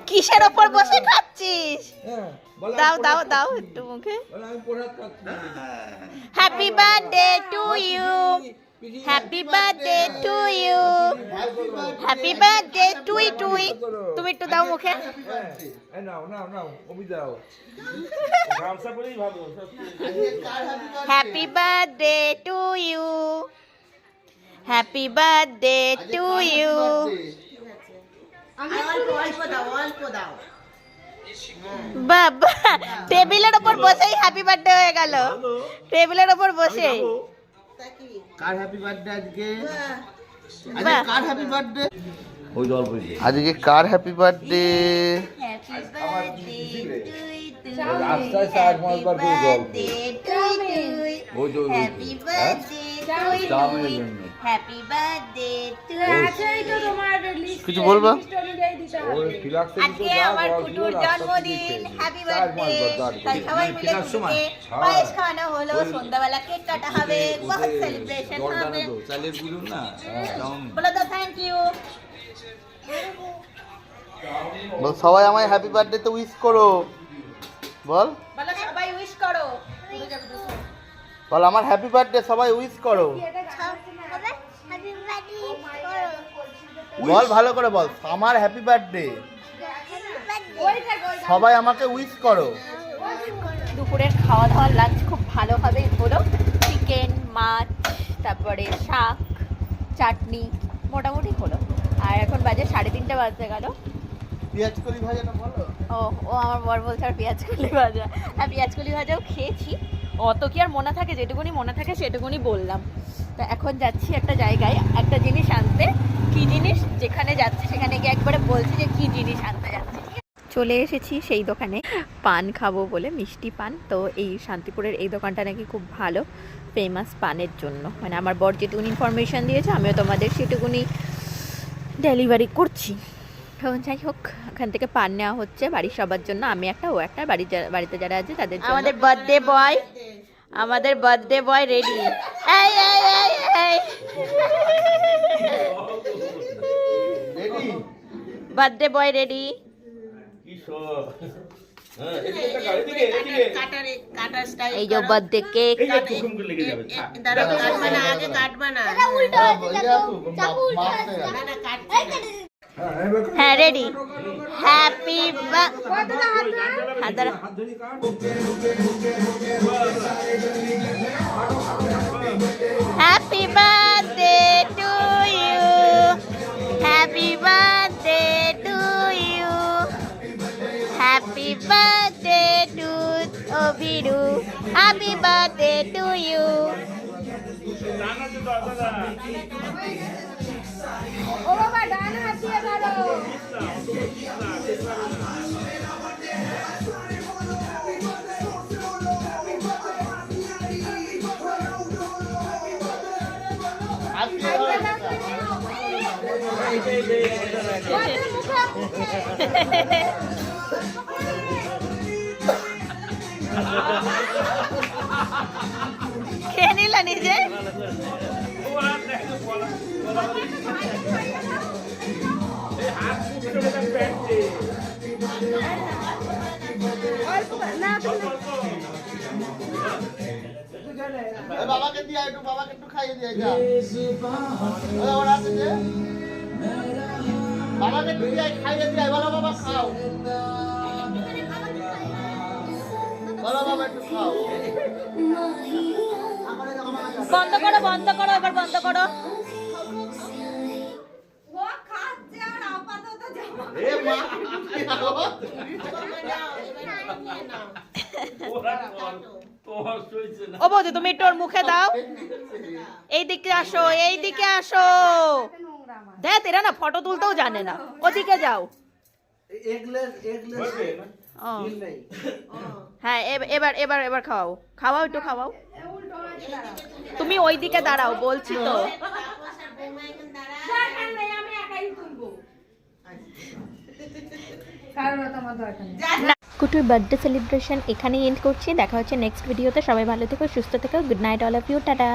কিসের ওপর বসে খাচ্ছিস? দাও দাও দাও একটু মুখে। Happy birthday to you, happy birthday to you, happy birthday টুই টুই। তুমি একটু দাও মুখে। Happy birthday to you, happy birthday to you. বাবা টেবিলের ওপর বসেই হ্যাপি বার্থডে হয়ে গেল, টেবিলের ওপর বসে। কার হ্যাপি বার্থডে আজকে? কার হ্যাপি বার্থডে? ওই জল পড়ছে আজকে। কার happy birthday? Happy birthday to you, রাস্তায় চার পাঁচবার করে জল ওই তো happy birthday to you, happy birthday to you. কিছু বলবা? আজকে আমার কুটুর জন্মদিন, হ্যাপি বার্থডে। তাই সবাই মিলে কুটুকে পায়েস খাওয়ানো হলো, সন্ধ্যাবেলা কেক কাটা হবে, বহুত সেলিব্রেশন হবে। বলো তো থ্যাংক ইউ। বল সবাই আমায় হ্যাপি বার্থডে তে উইশ করো। বল বলো সবাই উইশ করো। বল আমার হ্যাপি বার্থডে সবাই উইশ করো। বল ভালো করে বল, আমার হ্যাপি বার্থডে সবাই আমাকে উইশ করো। দুপুরের খাওয়া দাওয়ার লাঞ্চ খুব ভালোভাবেই হলো। চিকেন, মাছ, তারপরে শাক, চাটনি মোটামুটি হলো। আর এখন বাজে 3:30 বাজতে গেল। পেঁয়াজ কলি ভাজাটা বলো। ও আমার বর বলছে আর পেঁয়াজ কলি ভাজা। হ্যাঁ পেঁয়াজ কলি ভাজাও খেয়েছি, অত কি আর মনে থাকে, যেটুকুনি মনে থাকে সেটুকুনি বললাম। তা এখন যাচ্ছি একটা জায়গায় একটা জিনিস আনতে। কি জিনিস? যেখানে যাচ্ছি সেখানে গিয়ে একবারে বলছি যে কি জিনিস আনতে যাচ্ছি। চলে এসেছি সেই দোকানে পান খাবো বলে, মিষ্টি পান। তো এই শান্তিপুরের এই দোকানটা নাকি খুব ভালো, ফেমাস পানের জন্য। মানে আমার বর যেটুকুনি ইনফরমেশান দিয়েছে আমিও তোমাদের সেটুকুনি ডেলিভারি করছি। যাই হোক, এখান থেকে পান নেওয়া হচ্ছে বাড়ির সবার জন্য। আমি একটা, ও একটা, বাড়িতে যারা আছে তাদের জন্য। আমাদের বার্থডে বয়, আমাদের বার্থডে বয় রেডি। এই এই এই এই বার্থডে বয় রেডি। এই যে বার্থডে কেক। হ্যাঁ ready. Happy happy birthday to you, happy birthday to you, happy birthday টু অভিরু, হ্যাপি বার্থডে টু ইউ। ও বাবা ডান হাত দিয়ে ধরো। খেয়ে নিলা নিজে। বাবাকে দিয়ে একটু, বাবাকে একটু খাইয়ে দিয়ে যা। ওরা আছে যে বাবাকে দিয়ে খাইয়ে দিয়ে বলো বাবা খাও, বলো বাবা একটু খাও। বন্ধ করো, বন্ধ করো, এবার বন্ধ করো। ও বৌদি তুমি একটু ওর মুখে দাও। এই দিকে আসো, এই দিকে আসো। দেখ এরা না ফটো তুলতেও জানে না, ওদিকে যাও। হ্যাঁ এবার এবার এবার খাওয়াও, খাওয়াও একটু খাওয়াও। তুমি ওই দিকে দাঁড়াও বলছি তো। কুটুর বার্থডে সেলিব্রেশন এখানেই এন্ড করছি। দেখা হচ্ছে নেক্সট ভিডিওতে। সবাই ভালো থেকো, সুস্থ থেকো। Good night all of you, tata.